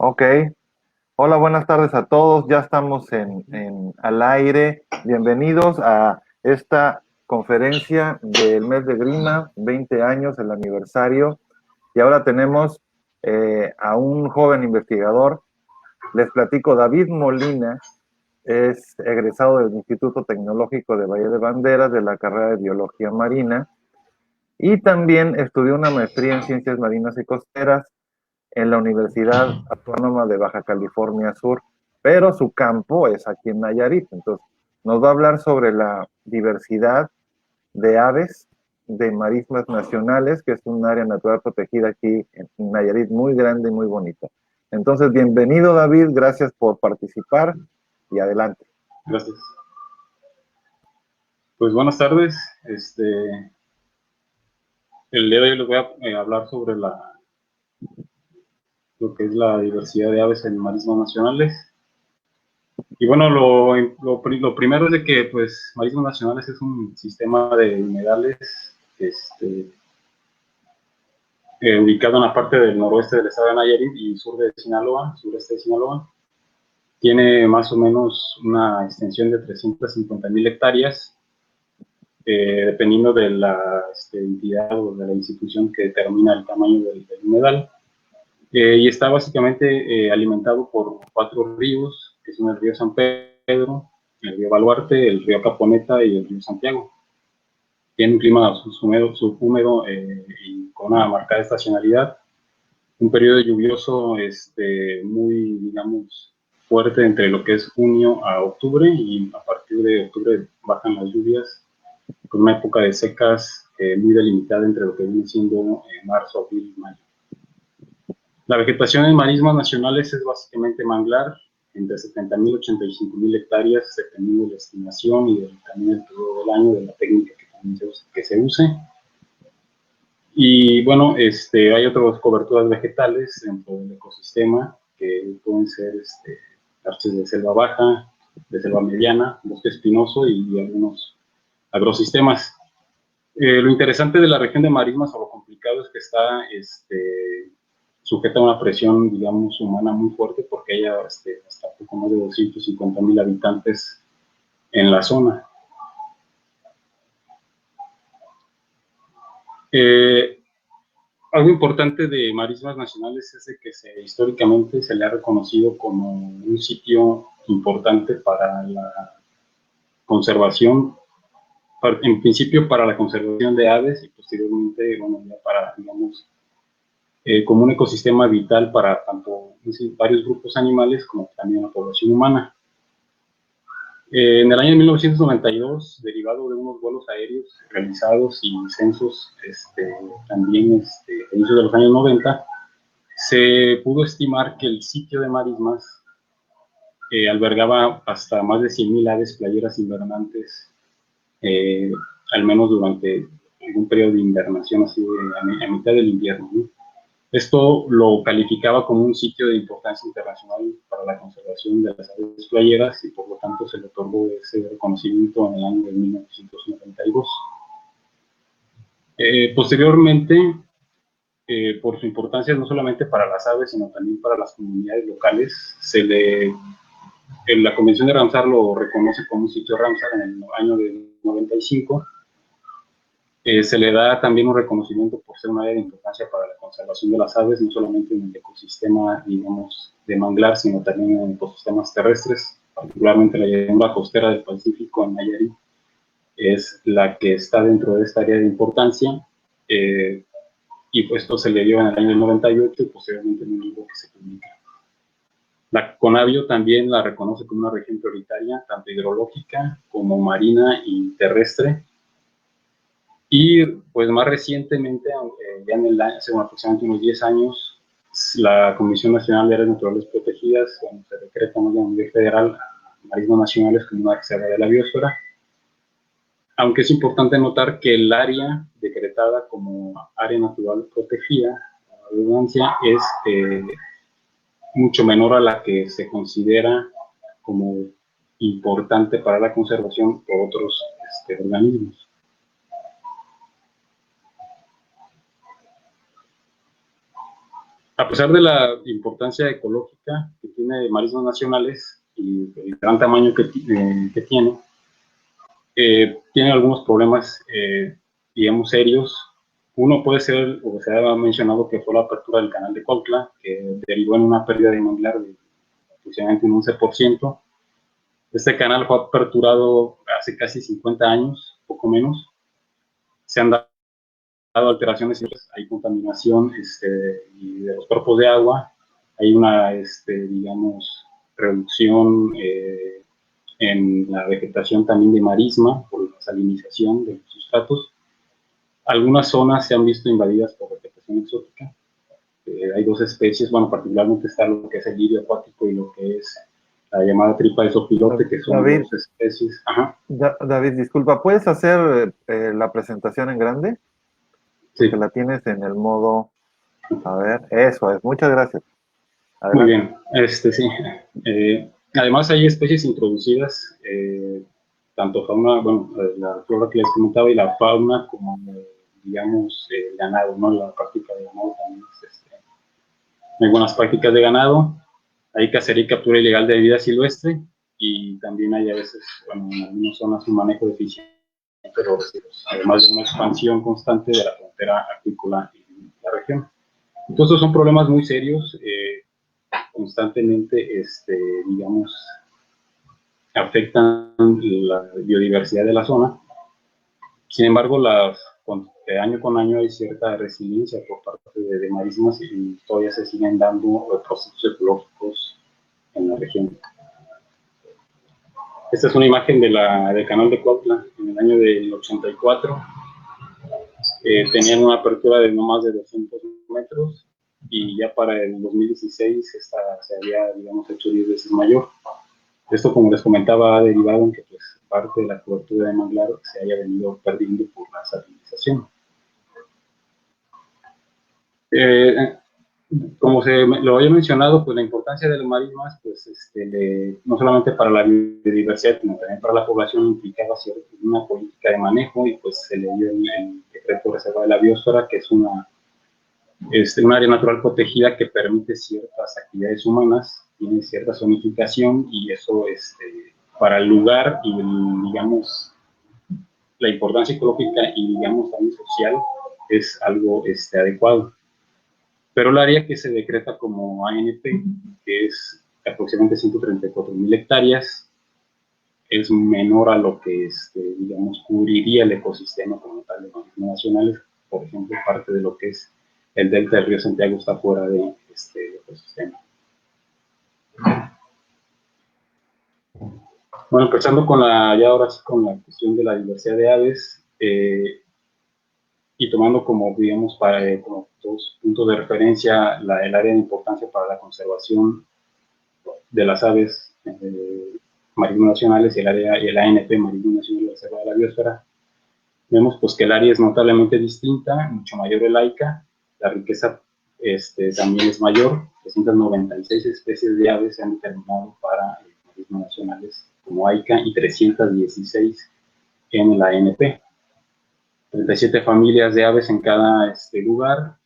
Ok, hola, buenas tardes a todos. Ya estamos al aire. Bienvenidos a esta conferencia del mes de Grima, 20 años, el aniversario. Y ahora tenemos a un joven investigador. Les platico, David Molina es egresado del Instituto Tecnológico de Valle de Banderas de la carrera de Biología Marina y también estudió una maestría en Ciencias Marinas y Costeras en la Universidad Autónoma de Baja California Sur, pero su campo es aquí en Nayarit. Entonces, nos va a hablar sobre la diversidad de aves de marismas nacionales, que es un área natural protegida aquí en Nayarit muy grande y muy bonita. Entonces, bienvenido David, gracias por participar y adelante. Gracias. Pues buenas tardes. El día de hoy les voy a hablar sobre lo que es la diversidad de aves en marismas nacionales. Y bueno, lo primero es de que pues Marismas Nacionales es un sistema de humedales ubicado en la parte del noroeste del estado de Nayarit y sureste de Sinaloa. Tiene más o menos una extensión de 350,000 hectáreas, dependiendo de la entidad o de la institución que determina el tamaño del humedal. Y está básicamente alimentado por 4 ríos, que son el río San Pedro, el río Baluarte, el río Caponeta y el río Santiago. Tiene un clima subhúmedo y con una marcada estacionalidad. Un periodo lluvioso muy, digamos, fuerte entre lo que es junio a octubre, y a partir de octubre bajan las lluvias, con una época de secas muy delimitada entre lo que viene siendo marzo, abril y mayo. La vegetación en marismas nacionales es básicamente manglar, entre 70,000 y 85,000 hectáreas, dependiendo de la estimación y también el periodo del año, de la técnica que se use. Y bueno, hay otras coberturas vegetales dentro del ecosistema, que pueden ser arces de selva baja, de selva mediana, bosque espinoso y algunos agrosistemas. Lo interesante de la región de marismas, o lo complicado, es que está sujeta a una presión, digamos, humana muy fuerte, porque hay hasta poco más de 250,000 habitantes en la zona. Algo importante de marismas nacionales es de que históricamente se le ha reconocido como un sitio importante para la conservación, en principio para la conservación de aves, y posteriormente, bueno, ya para, digamos, como un ecosistema vital para tanto varios grupos animales como también la población humana. En el año 1992, derivado de unos vuelos aéreos realizados y censos también a inicios de los años 90, se pudo estimar que el sitio de marismas albergaba hasta más de 100,000 aves playeras invernantes, al menos durante algún periodo de invernación, así a mitad del invierno, ¿no? Esto lo calificaba como un sitio de importancia internacional para la conservación de las aves playeras, y por lo tanto se le otorgó ese reconocimiento en el año de 1992. Posteriormente, por su importancia no solamente para las aves, sino también para las comunidades locales, la Convención de Ramsar lo reconoce como un sitio Ramsar en el año de 95. Se le da también un reconocimiento por ser una área de importancia para la conservación de las aves, no solamente en el ecosistema, digamos, de manglar, sino también en ecosistemas terrestres, particularmente la llanura costera del Pacífico en Nayarit es la que está dentro de esta área de importancia, y pues esto se le dio en el año 98 y posteriormente en un libro que se publica. La CONABIO también la reconoce como una región prioritaria, tanto hidrológica como marina y terrestre. Y pues más recientemente, ya hace aproximadamente unos 10 años, la Comisión Nacional de Áreas Naturales Protegidas, bueno, se decreta a nivel federal a marismas nacionales como una reserva de la biosfera, aunque es importante notar que el área decretada como área natural protegida, la redundancia, es mucho menor a la que se considera como importante para la conservación por otros organismos. A pesar de la importancia ecológica que tiene marismas nacionales y el gran tamaño que tiene, tiene algunos problemas, digamos, serios. Uno puede ser, o se ha mencionado, que fue la apertura del canal de Cuautla, que derivó en una pérdida de manglar de aproximadamente un 11%. Este canal fue aperturado hace casi 50 años, poco menos. Se han dado alteraciones, hay contaminación y de los cuerpos de agua, hay una, digamos, reducción en la vegetación también de marisma por la salinización de los sustratos. Algunas zonas se han visto invadidas por vegetación exótica. Hay dos especies, bueno, particularmente está lo que es el lirio acuático y lo que es la llamada tripa de sopilote, que son David, dos especies. Ajá. David, disculpa, ¿puedes hacer la presentación en grande? Sí. Que la tienes en el modo... A ver, eso es, muchas gracias. Adelante. Muy bien, sí. Además hay especies introducidas, tanto fauna, bueno, la flora que les comentaba y la fauna como, digamos, ganado, ¿no? La práctica de ganado también hay buenas prácticas de ganado, hay cacería y captura ilegal de vida silvestre y también hay a veces, bueno, en algunas zonas un manejo deficiente de los residuos, además de una expansión constante de la frontera acuícola en la región. Entonces, estos son problemas muy serios, constantemente, digamos, afectan la biodiversidad de la zona. Sin embargo, de año con año hay cierta resiliencia por parte de marismas y todavía se siguen dando procesos ecológicos en la región. Esta es una imagen del canal de Cuautla en el año del 84. Tenían una apertura de no más de 200 metros y ya para el 2016 se había, digamos, hecho 10 veces mayor. Esto, como les comentaba, ha derivado en que pues, parte de la cobertura de manglar se haya venido perdiendo por la salinización. Como lo había mencionado, pues la importancia de los marismas, pues no solamente para la biodiversidad, sino también para la población, implicaba una política de manejo y pues se le dio el decreto de reserva de la biosfera, que es un área natural protegida que permite ciertas actividades humanas, tiene cierta zonificación y eso para el lugar y digamos la importancia ecológica y digamos también social es algo adecuado. Pero el área que se decreta como ANP, que es aproximadamente 134.000 hectáreas, es menor a lo que, digamos, cubriría el ecosistema como tal de marismas nacionales. Por ejemplo, parte de lo que es el delta del río Santiago está fuera de este ecosistema. Bueno, empezando ya ahora sí con la cuestión de la diversidad de aves, y tomando como, digamos, como dos puntos de referencia el área de importancia para la conservación de las aves marinas nacionales y el ANP, Marino Nacional de la Reserva de la Biosfera, vemos pues que el área es notablemente distinta, mucho mayor el AICA, la riqueza también es mayor, 396 especies de aves se han determinado para marismas nacionales como AICA y 316 en la ANP. 37 familias de aves en cada lugar,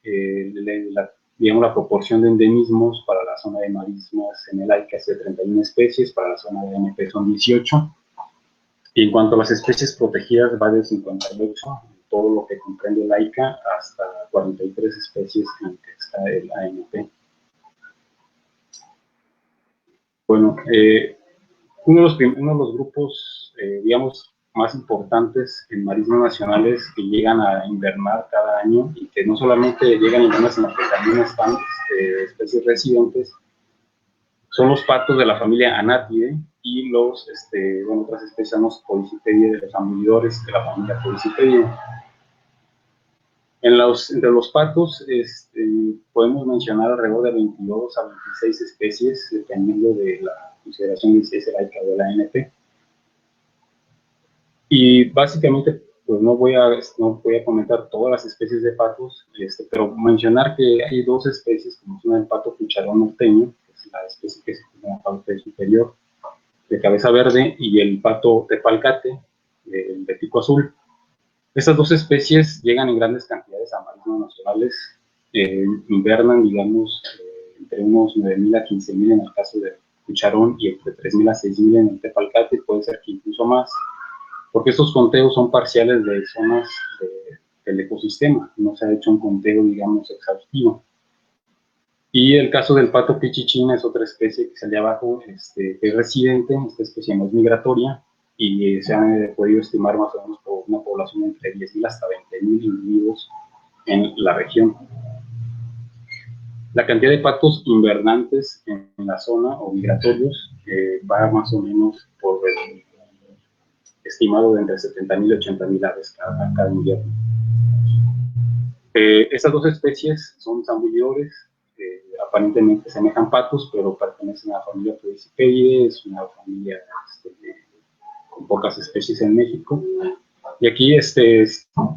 digamos la proporción de endemismos para la zona de marismas en el AICA es de 31 especies, para la zona de ANP son 18, y en cuanto a las especies protegidas va de 58, todo lo que comprende el AICA, hasta 43 especies en las que está el ANP. Bueno, uno de los grupos, digamos, más importantes en marismas nacionales que llegan a invernar cada año y que no solamente llegan a invernar, sino que también están especies residentes, son los patos de la familia Anatidae y otras especies son los Podicipedidae, de los amblidores de la familia Podicipedidae. Entre los patos podemos mencionar alrededor de 22 a 26 especies, dependiendo de la consideración de si es el AICA o la ANP. Y básicamente, pues no voy a comentar todas las especies de patos, pero mencionar que hay dos especies, como son el pato cucharón norteño, que es la especie que se llama parte superior, de cabeza verde, y el pato tepalcate, de pico azul. Estas dos especies llegan en grandes cantidades a marismas nacionales, invernan, digamos, entre unos 9.000 a 15.000 en el caso del cucharón y entre 3.000 a 6.000 en el tepalcate, puede ser que incluso más, porque estos conteos son parciales de zonas del ecosistema, no se ha hecho un conteo, digamos, exhaustivo. Y el caso del pato pichichín es otra especie que sale abajo, que es residente, esta especie no es migratoria, y se han podido estimar más o menos por una población entre 10.000 hasta 20.000 individuos en la región. La cantidad de patos invernantes en la zona o migratorios va más o menos por el estimado de entre 70.000 y 80.000 aves cada invierno. Estas dos especies son zambullidores, aparentemente semejan patos, pero pertenecen a la familia Podicipedidae, es una familia con pocas especies en México. Y aquí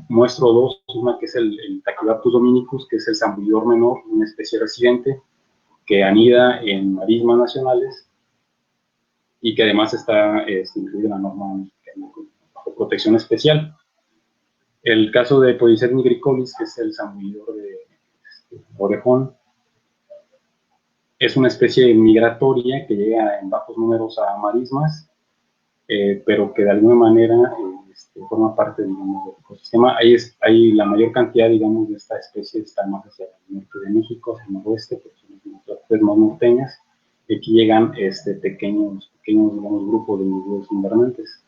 muestro dos, una que es el Tachybaptus dominicus, que es el zambullidor menor, una especie residente que anida en marismas nacionales y que además está incluida en la norma bajo protección especial. El caso de Podicet nigricolis, que es el zambullidor de orejón, es una especie migratoria que llega en bajos números a marismas, pero que de alguna manera forma parte, digamos, del ecosistema. Hay la mayor cantidad, digamos, de esta especie está más hacia el norte de México, hacia el noroeste, porque son las partes más norteñas, y aquí llegan pequeños, digamos, grupos de individuos invernantes.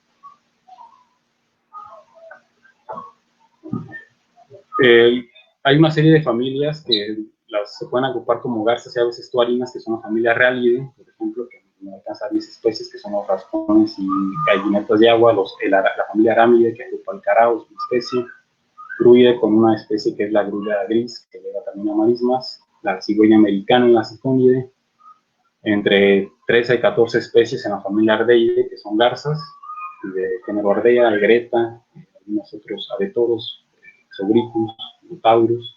Hay una serie de familias que se pueden agrupar como garzas y aves estuarinas, que son la familia Realidae, por ejemplo, que no alcanza 10 especies, que son los rascones y gallinetas de agua, la familia Arámide, que agrupa el carao, es una especie, Gruide, con una especie que es la grulla gris, que llega también a marismas, la cigüeña americana, la Siconidae, entre 13 y 14 especies en la familia Ardeidae, que son garzas, de género Ardea, Egreta, algunos otros abetoros, Sobricus, Taurus.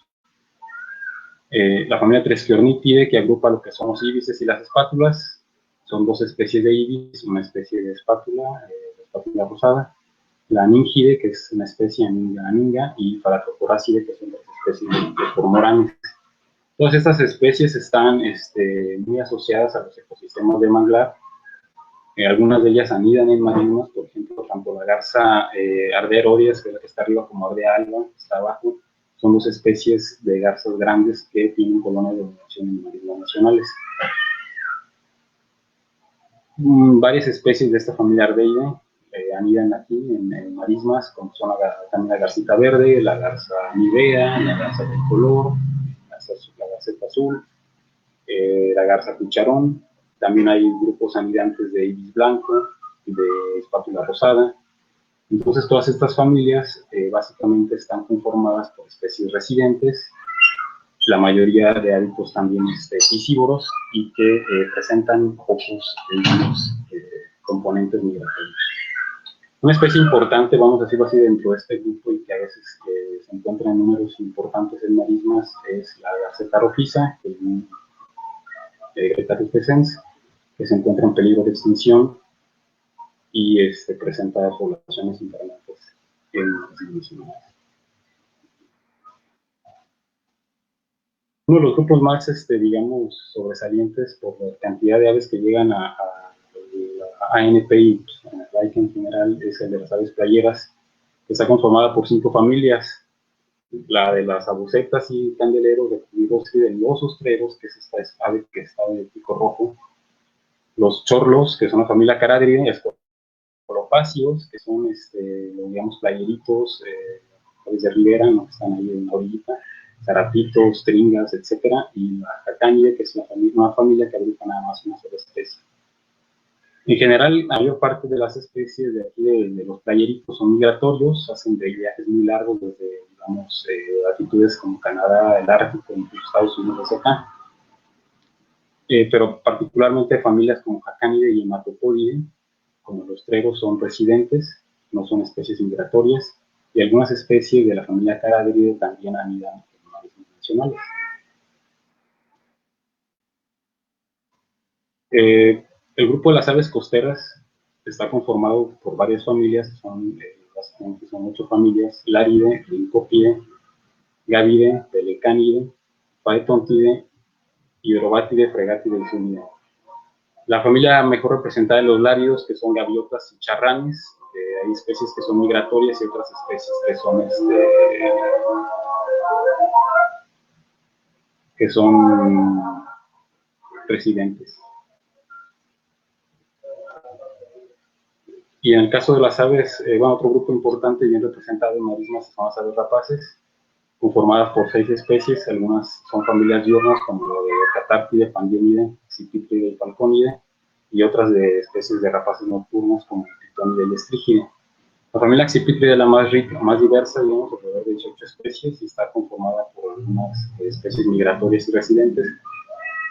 La familia Tresciornitidae, que agrupa lo que son los íbices y las espátulas, son dos especies de ibis, una especie de espátula rosada, la Aningidae, que es una especie aninga, y Phalacrocoracidae, que son las especies de cormoranes. Todas estas especies están muy asociadas a los ecosistemas de manglar. Algunas de ellas anidan en marismas, por ejemplo, tanto la garza Ardea Herodias, que es la que está arriba, como Ardea alba, que está abajo, son dos especies de garzas grandes que tienen colonias de dominación en marismas nacionales. Varias especies de esta familia Ardeidae anidan aquí en marismas, como son también la garcita verde, la garza nivea, la garza del color, la garceta azul, la garza cucharón. También hay grupos anidantes de ibis blanco, de espátula rosada. Entonces, todas estas familias básicamente están conformadas por especies residentes, la mayoría de hábitos también piscívoros y que presentan pocos, digamos, componentes migratorios. Una especie importante, vamos a decirlo así, dentro de este grupo y que a veces se encuentra en números importantes en marismas es la garceta rojiza, que es Greta rufescens, que se encuentra en peligro de extinción y presenta poblaciones invernantes en dimensionales. Uno de los grupos más, digamos, sobresalientes por la cantidad de aves que llegan a ANPI, pues, en el laica en general, es el de las aves playeras, que está conformada por 5 familias. La de las abucetas y candeleros, de los ostreros, que es esta ave que está de pico rojo, los chorlos, que son la familia Caradridae, escolopáceos, que son, digamos, playeritos, aves de ribera, ¿no? Que están ahí en la orillita, zarapitos, tringas, etcétera, y la Jacánidae, que es una familia que agrupa nada más una sola especie. En general, la mayor parte de las especies de aquí de los playeritos son migratorios, hacen de viajes muy largos desde, digamos, latitudes como Canadá, el Ártico, incluso Estados Unidos hacia acá. Pero particularmente familias como Jacánidae y Hematopodidae, como los tregos, son residentes, no son especies migratorias, y algunas especies de la familia Caradridae también anidan en marismas nacionales. El grupo de las aves costeras está conformado por varias familias, son 8 familias: Laridae, Lycopidae, Gavidae, Pelecanidae, Phaetontidae, Hydrobatidae, Fregatidae y Sunidae. La familia mejor representada de los láridos, que son gaviotas y charranes. Hay especies que son migratorias y otras especies que son residentes. Y en el caso de las aves, otro grupo importante y bien representado en marismas son las aves rapaces, conformadas por 6 especies. Algunas son familias diurnas, como lo de Catártide, Pandionidae, Cipítride y Falcónide, y otras de especies de rapaces nocturnas, como Tritonide y Estrígide. La familia Accipítride es la más rica, más diversa, digamos, alrededor de 18 especies, y está conformada por algunas especies migratorias y residentes.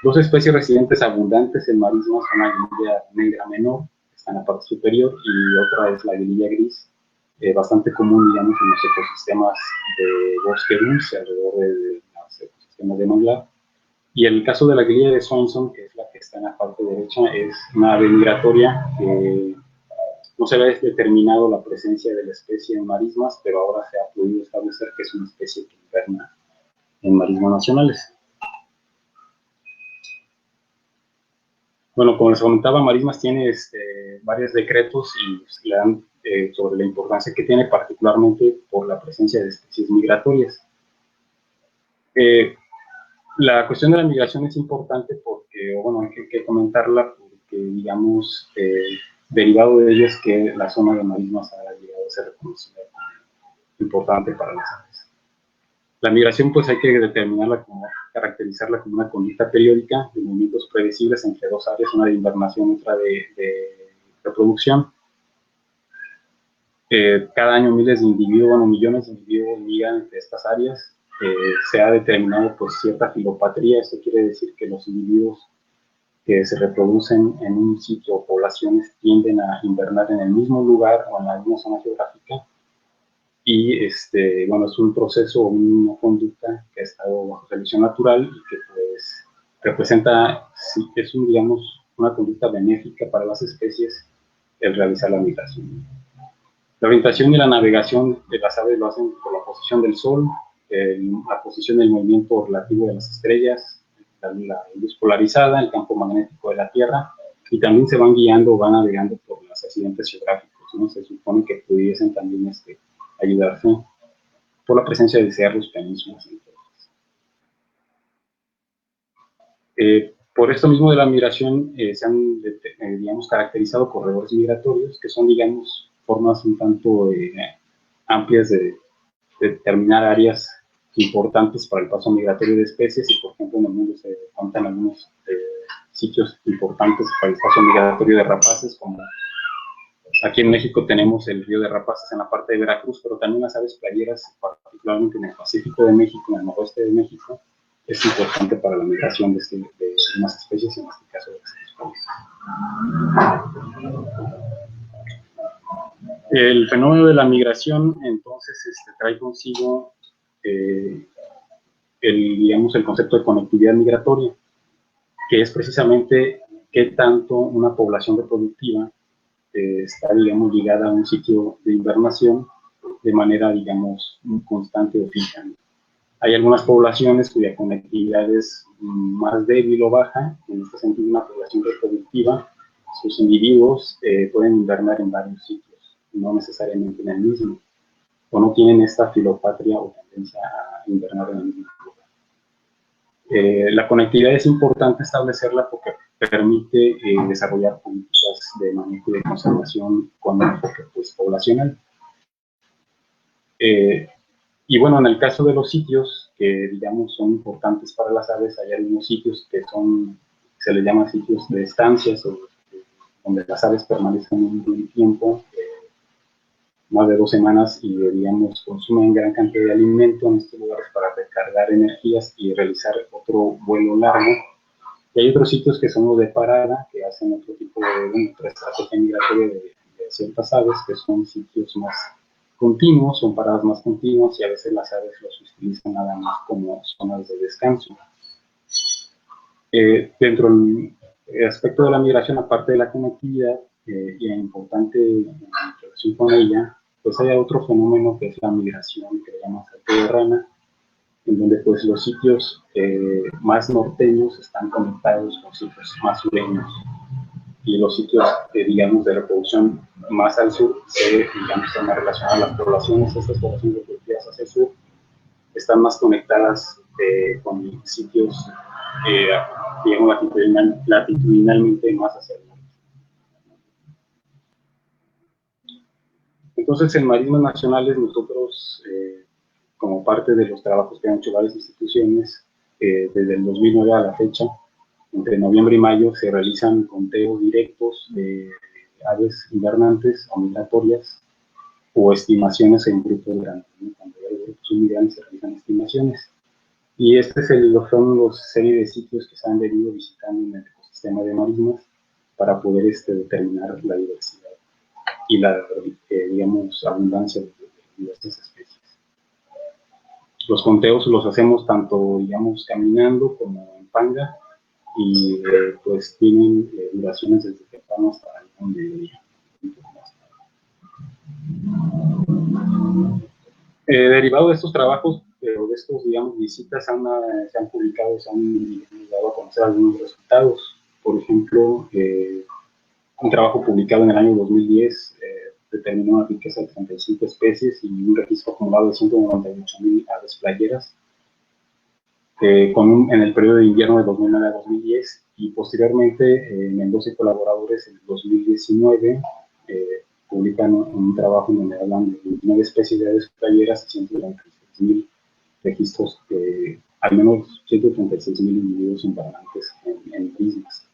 2 especies residentes abundantes en marismas son la aguililla negra menor, que está en la parte superior, y otra es la aguililla gris, bastante común, digamos, en los ecosistemas de bosque dulce, alrededor de los ecosistemas de manglar. Y el caso de la aguililla de Swainson, que es la que está en la parte derecha, es una ave migratoria que no se había determinado la presencia de la especie en marismas, pero ahora se ha podido establecer que es una especie que inverna en marismas nacionales. Bueno, como les comentaba, Marismas tiene varios decretos y le dan sobre la importancia que tiene, particularmente por la presencia de especies migratorias. La cuestión de la migración es importante porque, hay que comentarla porque, digamos, derivado de ello es que la zona de marismas ha llegado a ser reconocida como importante para las aves. La migración, pues hay que determinarla caracterizarla como una conducta periódica de movimientos predecibles entre 2 áreas, una de invernación y otra de reproducción. Cada año miles de individuos, millones de individuos migran entre estas áreas. Se ha determinado pues cierta filopatría. Eso quiere decir que los individuos que se reproducen en un sitio o poblaciones tienden a invernar en el mismo lugar o en la misma zona geográfica. Y es un proceso o una conducta que ha estado bajo selección natural y que pues representa, es una conducta benéfica para las especies el realizar la migración. La orientación y la navegación de las aves lo hacen por la posición del sol, la posición del movimiento relativo de las estrellas, la luz polarizada, el campo magnético de la Tierra, y también se van guiando o van navegando por los accidentes geográficos, ¿no? Se supone que pudiesen también ayudarse por la presencia de cerros, penínsulas. Por esto mismo de la migración se han, caracterizado corredores migratorios, que son, formas un tanto amplias de determinar áreas importantes para el paso migratorio de especies, y por ejemplo en el mundo se cuentan algunos sitios importantes para el paso migratorio de rapaces, como aquí en México tenemos el río de Rapaces en la parte de Veracruz, pero también las aves playeras, particularmente en el Pacífico de México, en el noroeste de México, es importante para la migración de unas especies, en este caso de las especies. El fenómeno de la migración, entonces, trae consigo el concepto de conectividad migratoria, que es precisamente qué tanto una población reproductiva está, ligada a un sitio de invernación de manera, constante o fija. Hay algunas poblaciones cuya conectividad es más débil o baja. En este sentido, una población reproductiva, sus individuos pueden invernar en varios sitios, no necesariamente en el mismo, o no tienen esta filopatria o tendencia a invernar en el mismo lugar. La conectividad es importante establecerla porque permite desarrollar políticas de manejo y de conservación con un enfoque poblacional. Y en el caso de los sitios que, son importantes para las aves, hay algunos sitios que se les llama sitios de estancias, donde las aves permanecen un buen tiempo, más de 2 semanas, y, consumen gran cantidad de alimento en estos lugares para recargar energías y realizar otro vuelo largo. Y hay otros sitios que son los de parada, que hacen otro tipo de estrategia migratoria de ciertas aves, que son sitios más continuos, son paradas más continuas, y a veces las aves los utilizan nada más como zonas de descanso. Dentro del aspecto de la migración, aparte de la conectividad, y importante en relación con ella, pues hay otro fenómeno que es la migración que le llamamos salto de rana, en donde pues los sitios más norteños están conectados con sitios más sureños, y los sitios, digamos, de reproducción más al sur, digamos, están más relacionados a las poblaciones. Estas poblaciones reproducidas hacia el sur están más conectadas con sitios, digamos, latitudinalmente más hacia el norte. Entonces, en Marismas Nacionales, nosotros, como parte de los trabajos que han hecho varias instituciones, desde el 2009 a la fecha, entre noviembre y mayo, se realizan conteos directos de aves invernantes o migratorias o estimaciones en grupos grandes, ¿no? Cuando hay grupos muy grandes se realizan estimaciones. Y este son los serie de sitios que se han venido visitando en el ecosistema de marismas para poder determinar la diversidad y la, digamos, abundancia de diversas especies. Los conteos los hacemos tanto, digamos, caminando como en panga, y pues tienen duraciones desde temprano hasta el mediodía. Derivado de estos trabajos, o de estos, digamos, visitas, se han publicado, se han dado a conocer algunos resultados. Por ejemplo, un trabajo publicado en el año 2010 determinó una riqueza de 35 especies y un registro acumulado de 198.000 aves playeras en el periodo de invierno de 2009 a 2010, y posteriormente Mendoza y colaboradores en 2019 publican un trabajo en donde hablan de 29 especies de aves playeras y 136.000 registros, al menos 136.000 individuos invernantes en islas.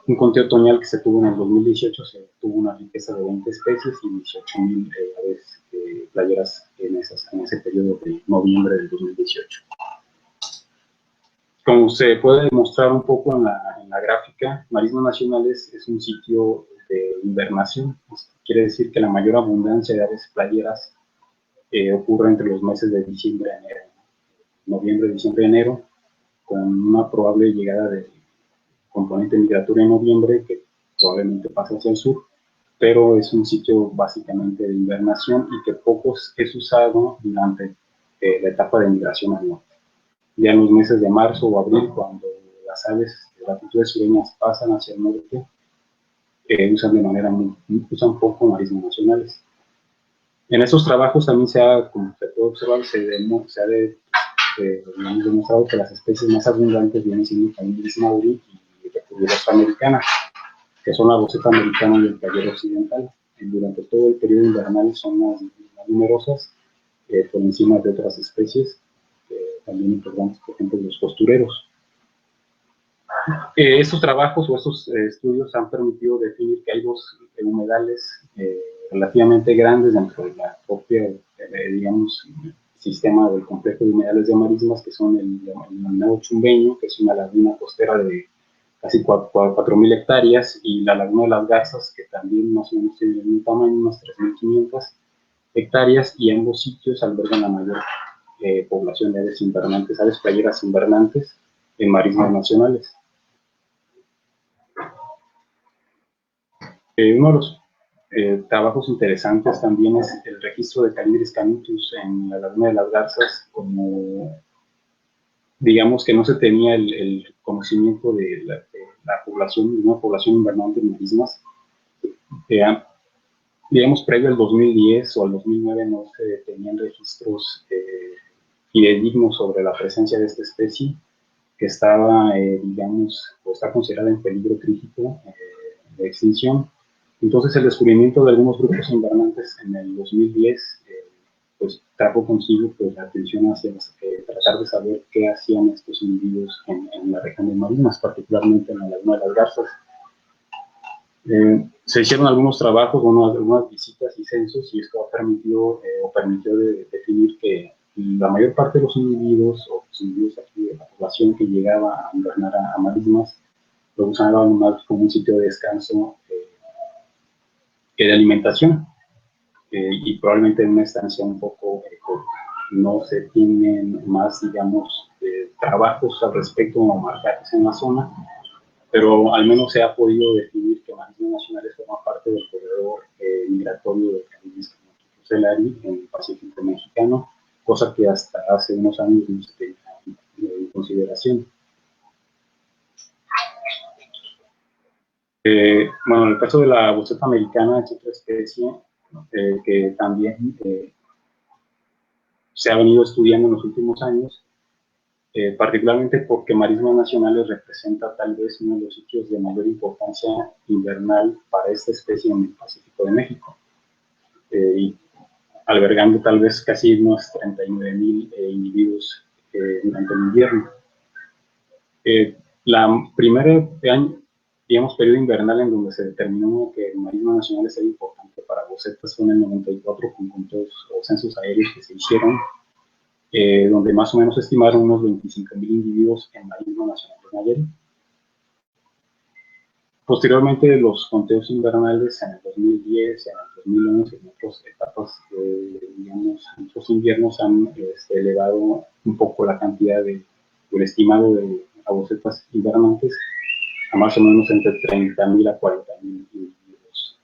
Un conteo otoñal que se tuvo en el 2018 se tuvo una riqueza de 20 especies y 18.000 aves playeras en ese periodo de noviembre del 2018. Como se puede demostrar un poco en la gráfica, Marismas Nacionales es un sitio de invernación. Quiere decir que la mayor abundancia de aves playeras ocurre entre los meses de diciembre a enero. Noviembre, diciembre, enero, con una probable llegada de componente migratorio en noviembre, que probablemente pasa hacia el sur, pero es un sitio básicamente de invernación y que poco es usado durante la etapa de migración al norte. Ya en los meses de marzo o abril, cuando las aves de latitudes sureñas pasan hacia el norte, usan poco marismas nacionales. En esos trabajos también como se puede observar, se ha demostrado que las especies más abundantes vienen siendo Canis mauri y República Americana, que son la roseta americana y el playero occidental. Y durante todo el periodo invernal son más numerosas, por encima de otras especies, también importantes, por ejemplo, los costureros. Estos trabajos o estos estudios han permitido definir que hay dos humedales relativamente grandes dentro de la propia, digamos, sistema del complejo de humedales de marismas, que son el denominado Chumbeño, que es una laguna costera de casi 4.000 hectáreas, y la laguna de las Garzas, que también más o menos tiene el mismo tamaño, unas 3.500 hectáreas, y ambos sitios albergan la mayor población de aves invernantes, aves playeras invernantes en marismas nacionales. Uno de los trabajos interesantes también es el registro de Calidris canutus en la laguna de las Garzas, como digamos que no se tenía el conocimiento de la población, de una población invernante en marismas. Digamos, previo al 2010 o al 2009 no se tenían registros fidedignos sobre la presencia de esta especie, que estaba, digamos, o está considerada en peligro crítico de extinción. Entonces, el descubrimiento de algunos grupos invernantes en el 2010 pues trajo consigo pues, la atención hacia tratar de saber qué hacían estos individuos en la región de marismas, particularmente en la laguna de las Garzas. Se hicieron algunos trabajos, algunas visitas y censos, y esto permitió definir que la mayor parte de los individuos, o los individuos aquí de la población que llegaba a invernar a marismas, lo usaban más como un sitio de descanso que de alimentación, y probablemente en una estancia un poco corta. No se tienen más, digamos, trabajos al respecto o marcajes en la zona, pero al menos se ha podido definir que Marismas Nacionales forma parte del corredor migratorio de Calidris canutus en el Pacífico mexicano, cosa que hasta hace unos años no se tenía en consideración. Bueno, en el caso de la boceta americana es otra especie que también se ha venido estudiando en los últimos años, particularmente porque Marismas Nacionales representa tal vez uno de los sitios de mayor importancia invernal para esta especie en el Pacífico de México, y albergando tal vez casi unos 39,000 individuos durante el invierno. La primera año, digamos, periodo invernal en donde se determinó que Marismas Nacionales era importante para bocetas fue en el 94 con conteos o censos aéreos que se hicieron, donde más o menos estimaron unos 25,000 individuos en Marismas Nacionales de Nayarit. Posteriormente, los conteos invernales en el 2010, en el 2011, en otras etapas, digamos, en otros inviernos han elevado un poco la cantidad de, el estimado de bocetas invernantes a más o menos entre 30,000 a 40,000 individuos.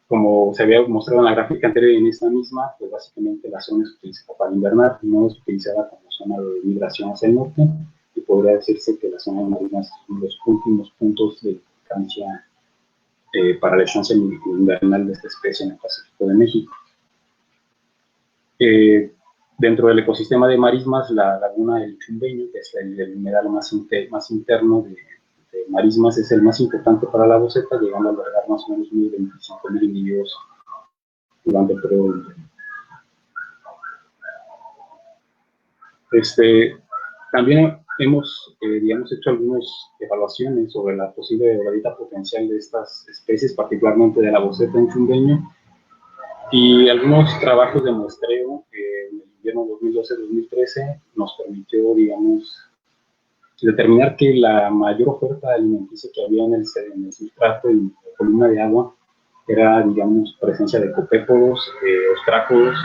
Como se había mostrado en la gráfica anterior y en esta misma, pues básicamente la zona es utilizada para invernar, no es utilizada como zona de migración hacia el norte, y podría decirse que la zona de marinas son los últimos puntos de importancia para la estancia invernal de esta especie en el Pacífico de México. Dentro del ecosistema de marismas, la laguna del Chumbeño, que es el humedal más interno de marismas, es el más importante para la boceta, llegando a albergar más o menos 25,000 individuos durante el periodo de invierno. También hemos, digamos, hecho algunas evaluaciones sobre la posible órbita potencial de estas especies, particularmente de la boceta en Chumbeño, y algunos trabajos de muestreo en el invierno 2012-2013 nos permitió, digamos, determinar que la mayor oferta alimenticia que había en el sustrato y la columna de agua era, digamos, presencia de copépodos, ostrácodos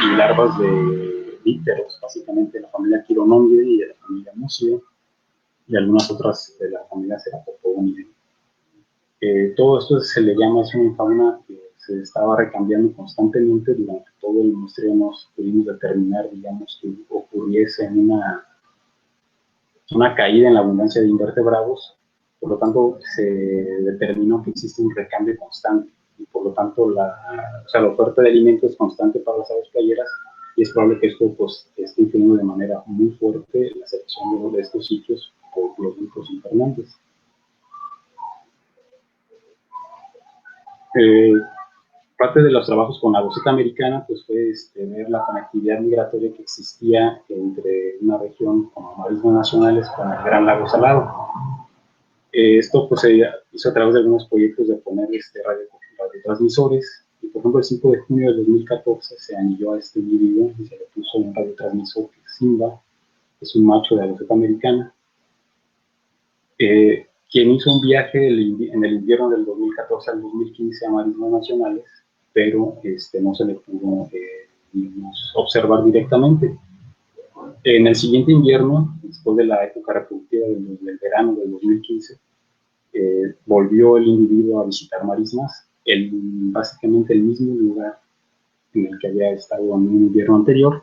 y larvas de dípteros, básicamente de la familia Chironomidae y de la familia Mucidae, y algunas otras de la familia Ceratopodonidae. Todo esto se le llama, es una fauna que se estaba recambiando constantemente. Durante todo el muestreo nos pudimos determinar, digamos, que ocurriese una caída en la abundancia de invertebrados. Por lo tanto, se determinó que existe un recambio constante, y por lo tanto la oferta de alimentos es constante para las aves playeras, y es probable que esto pues, esté influyendo de manera muy fuerte en la selección de estos sitios por los grupos invernantes. Parte de los trabajos con la boceta americana pues, fue ver la conectividad migratoria que existía entre una región como Marismas Nacionales con el Gran Lago Salado. Esto pues, se hizo a través de algunos proyectos de poner radiotransmisores, y por ejemplo el 5 de junio de 2014 se anilló a este individuo y se le puso un radiotransmisor que es Simba, que es un macho de la boceta americana, quien hizo un viaje en el invierno del 2014 al 2015 a Marismas Nacionales, pero no se le pudo observar directamente. En el siguiente invierno, después de la época reproductiva del verano del 2015, volvió el individuo a visitar marismas, básicamente el mismo lugar en el que había estado en un invierno anterior,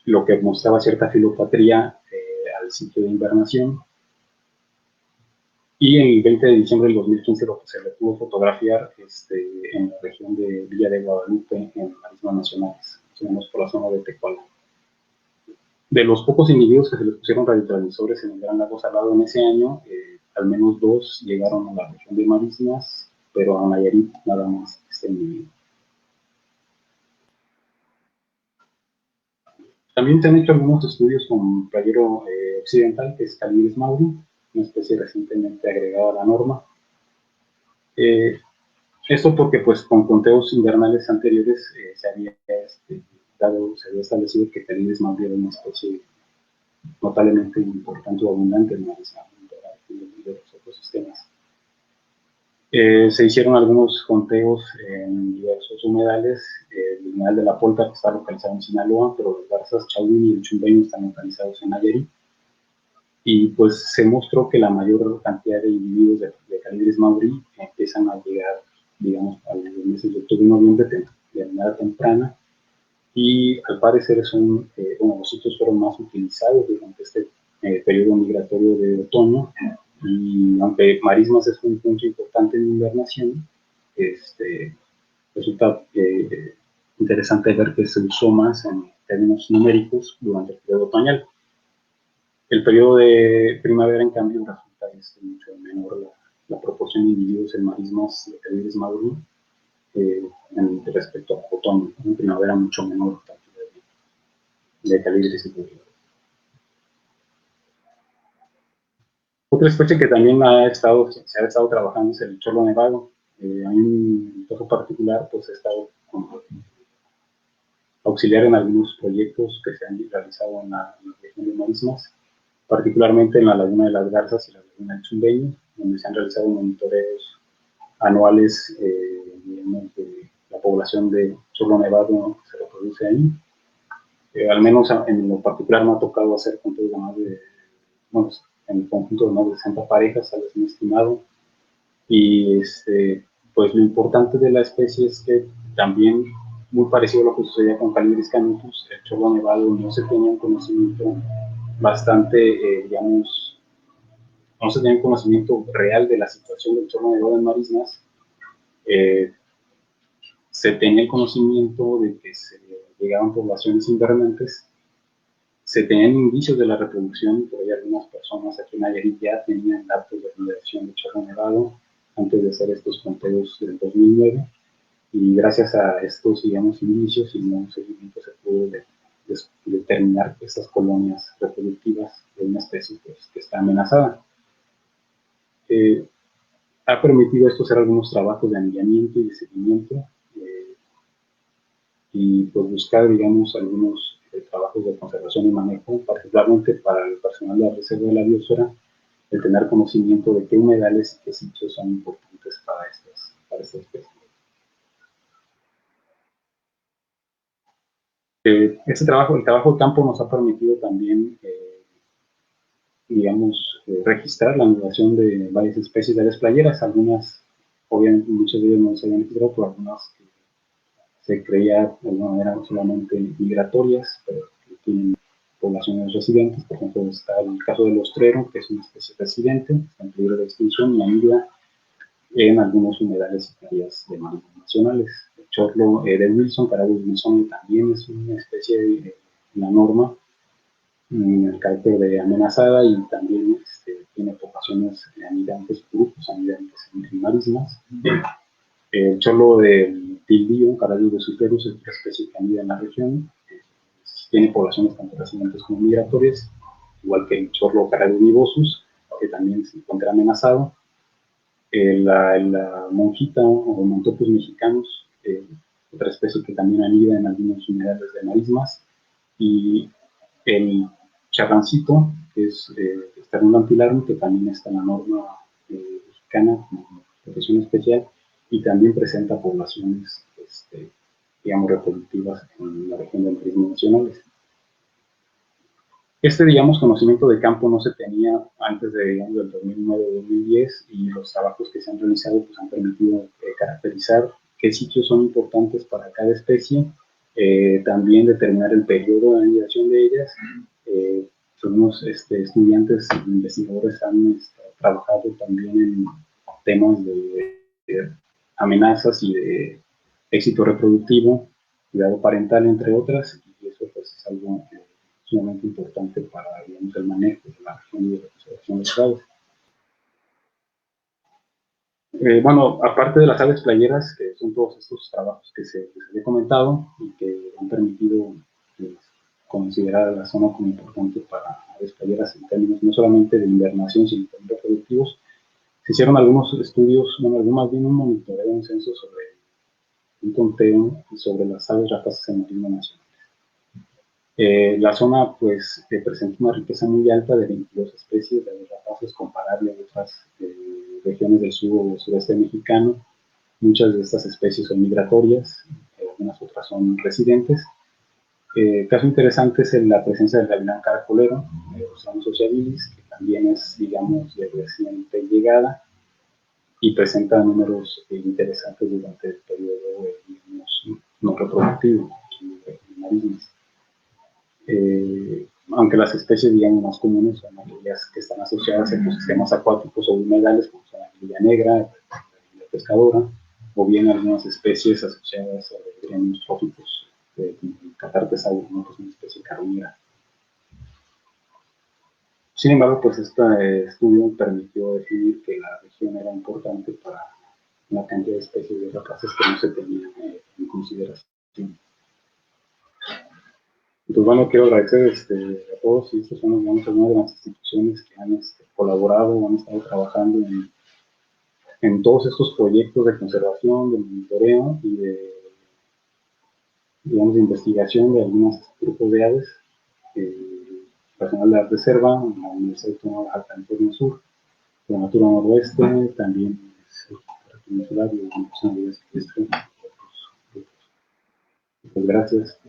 lo que mostraba cierta filopatría al sitio de invernación. Y el 20 de diciembre del 2015 lo que se le pudo fotografiar en la región de Villa de Guadalupe, en Marismas Nacionales, más o menos por la zona de Tecuala. De los pocos individuos que se les pusieron radiotransmisores en el Gran Lago Salado en ese año, al menos 2 llegaron a la región de Marismas, pero a Nayarit nada más este individuo. También se han hecho algunos estudios con playero occidental, que es Calidris mauri, una especie recientemente agregada a la norma. Esto porque pues, con conteos invernales anteriores se había establecido que Calidris mauri era una especie notablemente importante o abundante en los ecosistemas. Se hicieron algunos conteos en diversos humedales. El humedal de la Polta, que está localizado en Sinaloa, pero los Garzas, Chauvin y el Chumbeño están localizados en Nayarit. Y pues se mostró que la mayor cantidad de individuos de Calidris mauri empiezan a llegar, digamos, a los meses de octubre y noviembre de manera temprana, y al parecer bueno, los sitios fueron más utilizados durante este periodo migratorio de otoño, y aunque marismas es un punto importante en invernación, resulta interesante ver que se usó más en términos numéricos durante el periodo otoñal. El periodo de primavera, en cambio, resulta mucho menor la proporción de individuos en marismas de calibres maduros respecto a otoño. En primavera mucho menor cantidad de calibres inferiores. Otra especie que también se ha estado trabajando es el chorlo nevado. Hay un caso particular, pues he estado auxiliar en algunos proyectos que se han realizado en la región de marismas, particularmente en la Laguna de las Garzas y la Laguna del Chumbeño, donde se han realizado monitoreos anuales, digamos, de la población de chorlo nevado que se reproduce ahí. Al menos en lo particular me ha tocado hacer conteos de más de, bueno, en el conjunto de más de 60 parejas, tal vez un estimado, y pues lo importante de la especie es que también, muy parecido a lo que sucedía con Calibris canutus, el chorlo nevado no se tenía un conocimiento bastante, digamos, no se tenía un conocimiento real de la situación del chorlo nevado en marismas. Se tenía el conocimiento de que se llegaban poblaciones invernantes, se tenían indicios de la reproducción, por ahí algunas personas aquí en Nayarit ya tenían datos de generación de chorro nevado antes de hacer estos conteos del 2009, y gracias a estos, digamos, indicios y nuevos seguimientos se pudo determinar estas colonias reproductivas de una especie pues, que está amenazada. Ha permitido esto hacer algunos trabajos de anillamiento y de seguimiento, y pues buscar, digamos, algunos trabajos de conservación y manejo, particularmente para el personal de la Reserva de la Biosfera, el tener conocimiento de qué humedales y qué sitios son importantes para esta especie. El trabajo de campo nos ha permitido también, digamos, registrar la migración de varias especies de aves playeras. Algunas, obviamente, muchas de ellas no se habían registrado, pero algunas que se creía de alguna manera solamente migratorias, pero que tienen poblaciones residentes. Por ejemplo, está el caso del ostrero, que es una especie residente, está en peligro de extinción y anida en algunos humedales y playas de marismas nacionales. El chorlo de Wilson, Caragus wilsoni, también es una especie de la norma, en el carácter de amenazada, y también tiene poblaciones anidantes, grupos anidantes en marismas. El chorlo del tildío, Caragus vesiferus, es otra especie que anida en la región. Tiene poblaciones tanto residentes como migratorias, igual que el chorlo Caragus nivosus, que también se encuentra amenazado. La monjita o Montopus mexicanus, otra especie que también anida en algunos humedales de marismas, y el charrancito, que es Sternum antilarum, que también está en la norma mexicana como protección especial, y también presenta poblaciones, digamos, reproductivas en la región de marismas nacionales. Digamos, conocimiento de campo no se tenía antes de, digamos, del 2009-2010, y los trabajos que se han realizado pues, han permitido caracterizar qué sitios son importantes para cada especie, también determinar el periodo de anidación de ellas. Algunos estudiantes e investigadores han trabajado también en temas de amenazas y de éxito reproductivo, cuidado parental, entre otras, y eso pues, es algo sumamente importante para, digamos, el manejo de la región y de la conservación de las aves. Bueno, aparte de las aves playeras, que son todos estos trabajos que se había comentado y que han permitido pues, considerar a la zona como importante para aves playeras en términos no solamente de invernación, sino también reproductivos, se hicieron algunos estudios, bueno, más bien un monitoreo, un censo sobre un conteo sobre las aves rapaces en marisma nacional. La zona pues presenta una riqueza muy alta de 22 especies de aves rapaces, comparable a otras regiones del sur o sureste mexicano. Muchas de estas especies son migratorias, algunas otras son residentes. Caso interesante es la presencia del gavilán caracolero, Rosalus sociabilis, que también es, digamos, de reciente llegada y presenta números interesantes durante el periodo, digamos, no reproductivo en la mismas. Aunque las especies, digamos, más comunes son aquellas que están asociadas a ecosistemas acuáticos o humedales, como son la anguila negra, la pescadora, o bien algunas especies asociadas a gremios tróficos, catartesaurus, ¿no? Que es una especie carnívora. Sin embargo, pues este estudio permitió definir que la región era importante para una cantidad de especies de rapaces que no se tenían en consideración. Pues bueno, quiero agradecer a todos, y estas son, digamos, algunas de las instituciones que han colaborado o han estado trabajando en todos estos proyectos de conservación, de monitoreo y de, digamos, de investigación de algunos grupos de aves, personal de la reserva, la Universidad Autónoma de Baja California Sur, la Natura Noroeste, también la Península y la Universidad Silvestre. Pues gracias.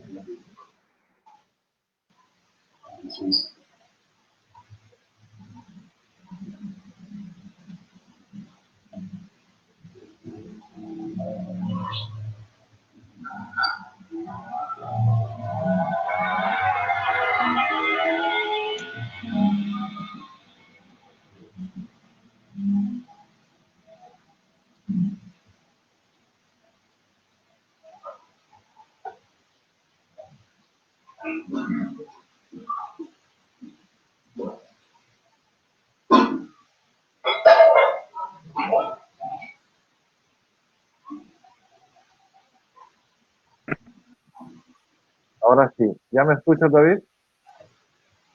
Ahora sí, ¿ya me escuchas, David?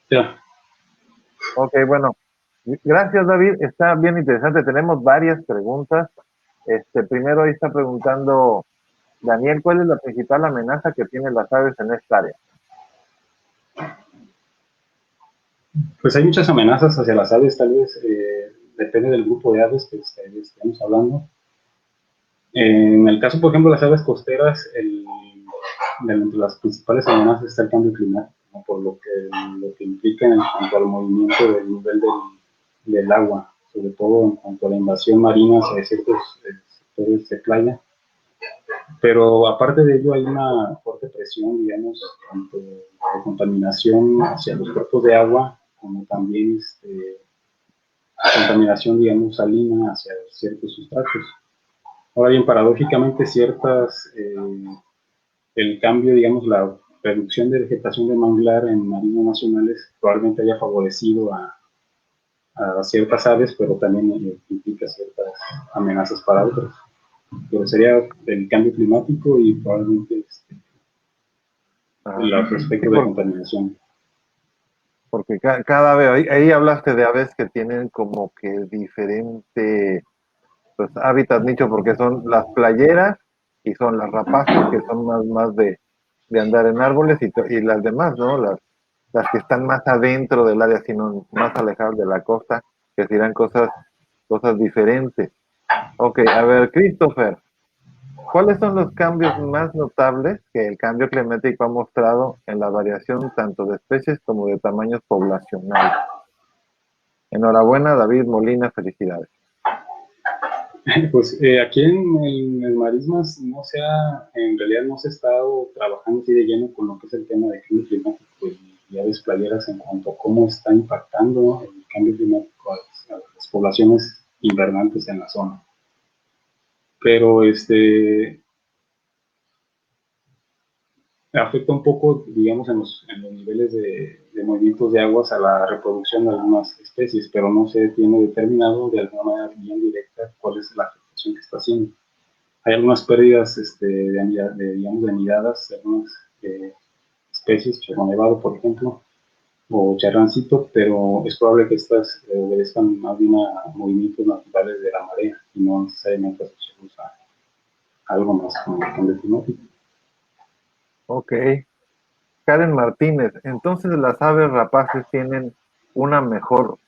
Ya. Ok, bueno, gracias, David. Está bien interesante. Tenemos varias preguntas. Primero ahí está preguntando Daniel, ¿cuál es la principal amenaza que tienen las aves en esta área? Pues hay muchas amenazas hacia las aves, tal vez depende del grupo de aves que estemos hablando. En el caso, por ejemplo, de las aves costeras, de las principales amenazas está el cambio climático, ¿no? Por lo que implica en cuanto al movimiento del nivel del agua, sobre todo en cuanto a la invasión marina hacia ciertos sectores de playa. Pero aparte de ello hay una fuerte presión, digamos, tanto de contaminación hacia los cuerpos de agua, como también contaminación, digamos, salina hacia ciertos sustratos. Ahora bien, paradójicamente, el cambio, digamos, la reducción de vegetación de manglar en marinas nacionales probablemente haya favorecido a ciertas aves, pero también implica ciertas amenazas para otras. Pero sería el cambio climático y probablemente el aspecto de contaminación. Porque cada vez, ahí hablaste de aves que tienen como que diferente pues, hábitat nicho, porque son las playeras y son las rapaces, que son más de andar en árboles, y las demás, ¿no? Las que están más adentro del área, sino más alejadas de la costa, que serán cosas diferentes. Ok, a ver, Christopher, ¿cuáles son los cambios más notables que el cambio climático ha mostrado en la variación tanto de especies como de tamaños poblacionales? Enhorabuena, David Molina, felicidades. Pues aquí en el Marismas en realidad no se ha estado trabajando así de lleno con lo que es el tema de cambio climático y aves playeras en cuanto a cómo está impactando el cambio climático a las poblaciones invernantes en la zona. Pero afecta un poco, digamos, en los niveles de movimientos de aguas a la reproducción de algunas especies, pero no se tiene determinado de alguna manera bien directa cuál es la afectación que está haciendo. Hay algunas pérdidas digamos, de nidadas de algunas especies, chorro nevado, por ejemplo, o charrancito, pero es probable que estas obedezcan más bien a movimientos naturales de la marea y no necesariamente asociados a algo más como el cambio climático. Ok. Karen Martínez, entonces las aves rapaces tienen una menor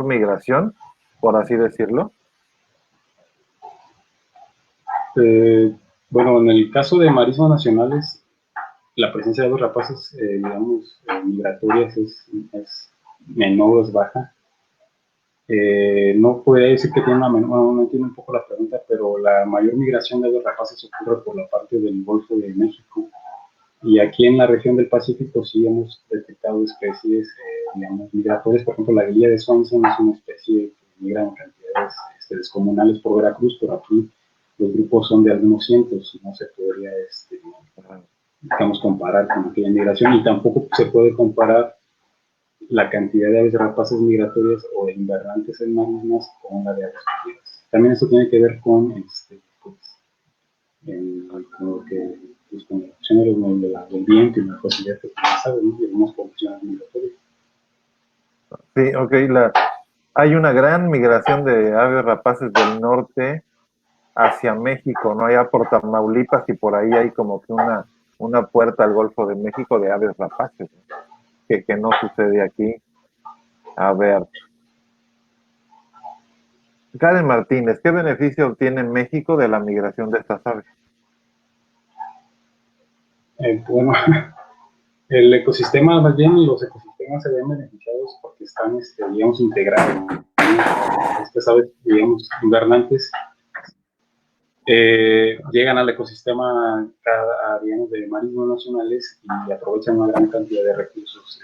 migración, por así decirlo. Bueno, en el caso de marismas nacionales, la presencia de aves rapaces, digamos, migratorias es menor o es baja. No podría decir que tiene no entiendo un poco la pregunta, pero la mayor migración de aves rapaces ocurre por la parte del Golfo de México, Y aquí en la región del Pacífico sí hemos detectado especies, digamos, migratorias. Por ejemplo, la aguililla de Swanson es una especie que migra en cantidades descomunales por Veracruz, pero aquí los grupos son de algunos cientos, no se podría, digamos, comparar con aquella migración, y tampoco se puede comparar la cantidad de aves rapaces migratorias o de invernantes en marismas con la de aves costeras. También esto tiene que ver con, pues, con lo que, pues, con la opción del viento y la facilidad que las aves, ¿no? Y algunas poblaciones migratorias. Sí, ok, hay una gran migración de aves rapaces del norte hacia México, ¿no? Allá por Tamaulipas y por ahí hay como que una puerta al Golfo de México de aves rapaces, ¿no? Que no sucede aquí. A ver, Karen Martínez, ¿qué beneficio obtiene México de la migración de estas aves? Bueno, el ecosistema, más bien los ecosistemas se ven beneficiados porque están, digamos, integrados, ¿no? Estas aves, digamos, invernantes, llegan al ecosistema digamos, de marismas nacionales y aprovechan una gran cantidad de recursos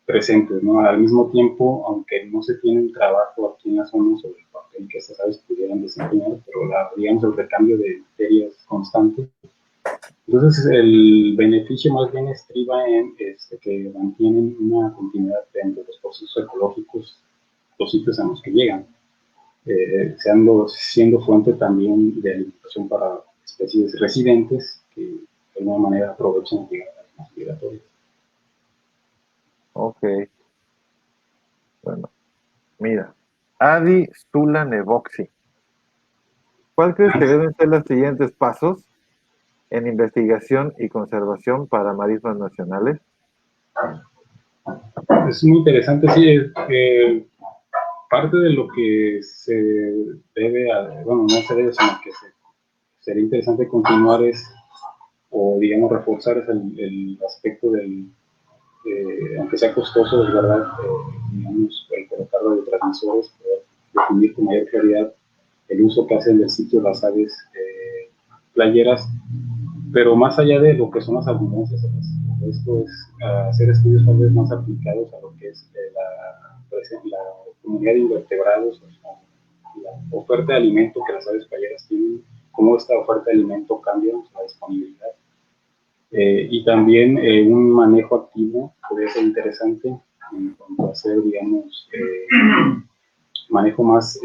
presentes, ¿no? Al mismo tiempo, aunque no se tiene un trabajo aquí en la zona sobre el papel que estas aves pudieran desempeñar, pero digamos, el recambio de materias constante. Entonces, el beneficio más bien estriba en que mantienen una continuidad dentro de los procesos ecológicos, los sitios a los que llegan, siendo fuente también de alimentación para especies residentes que de alguna manera aprovechan las migratorias. Ok, bueno, mira, Adi Stula Nevoxi. ¿Cuál crees que deben ser los siguientes pasos en investigación y conservación para marismas nacionales? Es muy interesante, sí, parte de lo que se debe, bueno, no se debe, sino que sería interesante continuar o digamos reforzar es el aspecto del, aunque sea costoso, de verdad, digamos, el colocar radiotransmisores, poder definir con mayor claridad el uso que hacen del sitio las aves playeras, pero más allá de lo que son las abundancias, esto es hacer estudios tal vez más aplicados a lo que es la comunidad de invertebrados, o sea, la oferta de alimento que las aves playeras tienen, cómo esta oferta de alimento cambia la disponibilidad. Y también un manejo activo puede ser interesante en cuanto a hacer, digamos, manejo más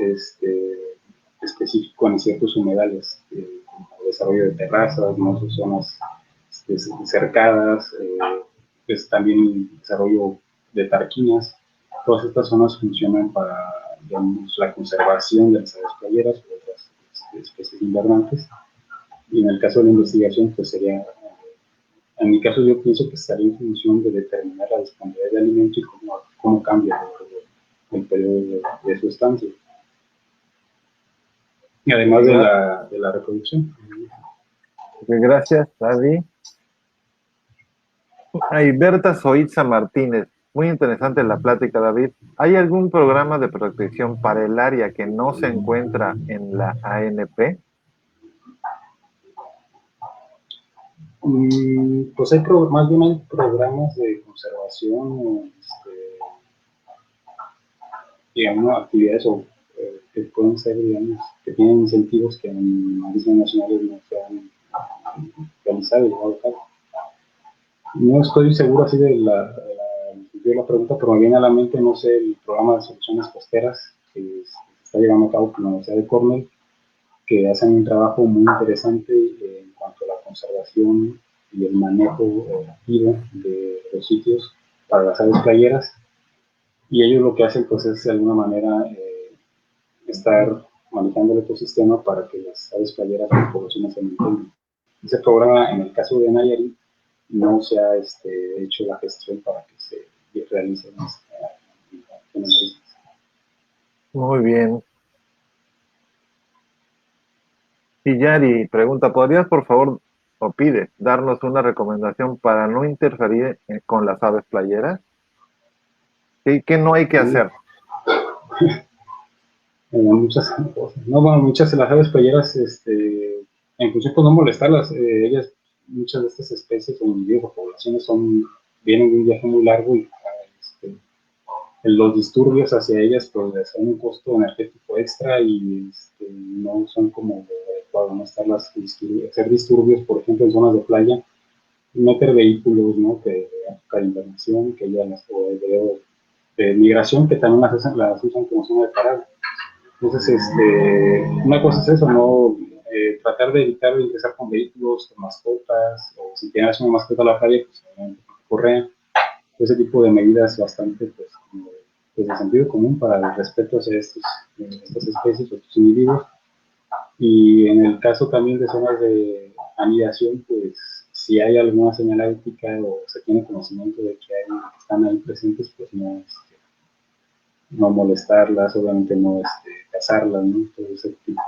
específico en ciertos humedales, como el desarrollo de terrazas, ¿no? Zonas cercadas, pues también desarrollo de tarquinas. Todas estas zonas funcionan para, digamos, la conservación de las aves playeras o otras especies invernantes. Y en el caso de la investigación, pues sería, en mi caso yo pienso que estaría en función de determinar la disponibilidad de alimento y cómo cambia el periodo de su estancia. Y además de la reproducción. Gracias, Adi. Ay, Berta Soitza Martínez. Muy interesante la plática, David. ¿Hay algún programa de protección para el área que no se encuentra en la ANP? Pues más bien hay programas de conservación, digamos, actividades que pueden ser, digamos, que tienen incentivos que en marismas nacionales no se han realizado y llevado a cabo. No estoy seguro así de la pregunta, pero me viene a la mente, no sé, el programa de soluciones costeras que se está llevando a cabo con la Universidad de Cornell, que hacen un trabajo muy interesante en cuanto a la conservación y el manejo activo de los sitios para las aves playeras. Y ellos lo que hacen, pues, es de alguna manera estar manejando el ecosistema para que las aves playeras y las poblaciones se mantengan. Ese programa, en el caso de Nayarit, no se ha hecho la gestión para que se realicen en Muy bien. Y Yari pregunta, ¿podrías por favor o pide darnos una recomendación para no interferir con las aves playeras? ¿Qué no hay que hacer? Muchas cosas. No, bueno, muchas de las aves playeras, en función de no molestarlas, ellas muchas de estas especies o individuos o poblaciones vienen de un viaje muy largo y este, los disturbios hacia ellas pues les dan un costo energético extra y no son como adecuados, ¿no? Hacer disturbios, por ejemplo, en zonas de playa, meter vehículos, ¿no? Que de internación, que ya o de migración, que también las usan como zona de parada. Entonces, una cosa es eso, ¿no? Tratar de evitar ingresar con vehículos, con mascotas, o si tienes una mascota a la playa, pues obviamente correa. Ese tipo de medidas bastante, pues, pues de sentido común para el respeto hacia estas especies o estos individuos. Y en el caso también de zonas de anidación, pues si hay alguna señalética o se tiene conocimiento de que están ahí presentes, pues no molestarlas, obviamente no cazarlas, ¿no? Todo ese tipo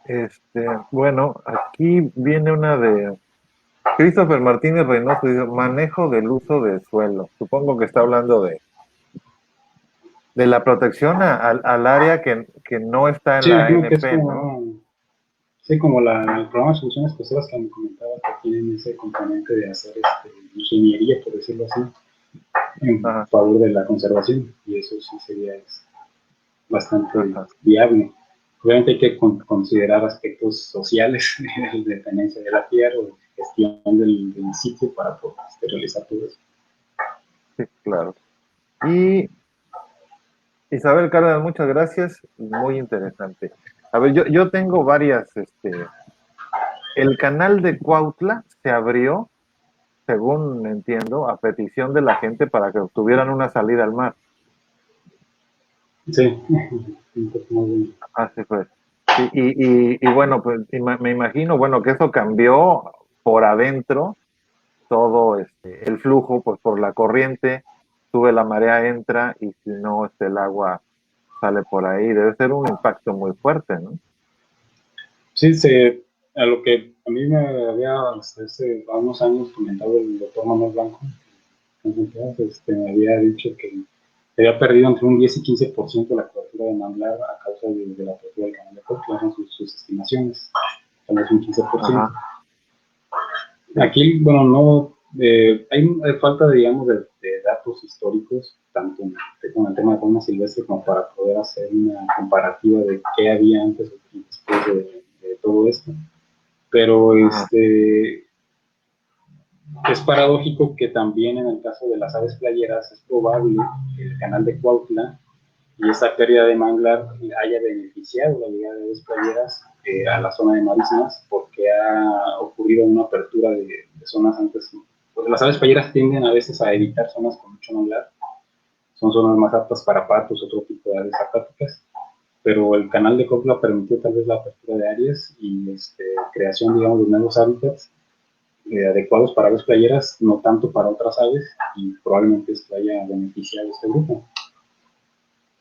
de situaciones. Bueno, aquí viene una de Christopher Martínez Reynoso, dice, manejo del uso de suelo. Supongo que está hablando de la protección al área que no está en Sí, la imagino que es ANP, ¿no? como, sí, como el programa de soluciones costeras que me comentaba que tienen ese componente de hacer ingeniería, por decirlo así, en Ajá, favor de la conservación, y eso sí sería bastante ajá. viable. Obviamente hay que considerar aspectos sociales de dependencia de la tierra o de gestión del sitio para poder realizar todo eso. Sí, claro. Y Isabel Cárdenas, muchas gracias, muy interesante. A ver, yo tengo varias, el canal de Cuautla se abrió, según entiendo, a petición de la gente para que obtuvieran una salida al mar. Sí, muy Así fue. Sí, y bueno, pues me imagino, bueno, que eso cambió por adentro todo el flujo, pues por la corriente, sube la marea, entra, y si no, el agua sale por ahí. Debe ser un impacto muy fuerte, ¿no? sí, a lo que a mí me había hace unos años comentado el doctor Manuel Blanco, me había dicho que había perdido entre un 10 y 15% de la cobertura de manglar a causa de la apertura del canal de Cuautla, eran sus estimaciones, tal vez un 15%. Ajá, sí, Aquí, bueno, no, hay falta, digamos, de datos históricos, tanto con el tema de fauna silvestre como para poder hacer una comparativa de qué había antes y después de todo esto. Pero ajá, es paradójico que también en el caso de las aves playeras es probable que el canal de Cuautla y esa pérdida de manglar haya beneficiado la llegada de aves playeras a la zona de marismas porque ha ocurrido una apertura de zonas antes. Pues las aves playeras tienden a veces a evitar zonas con mucho manglar, son zonas más aptas para patos, otro tipo de aves acuáticas, pero el canal de Cuautla permitió tal vez la apertura de áreas y creación, digamos, de nuevos hábitats adecuados para aves playeras, no tanto para otras aves, y probablemente esto haya beneficiado a este grupo.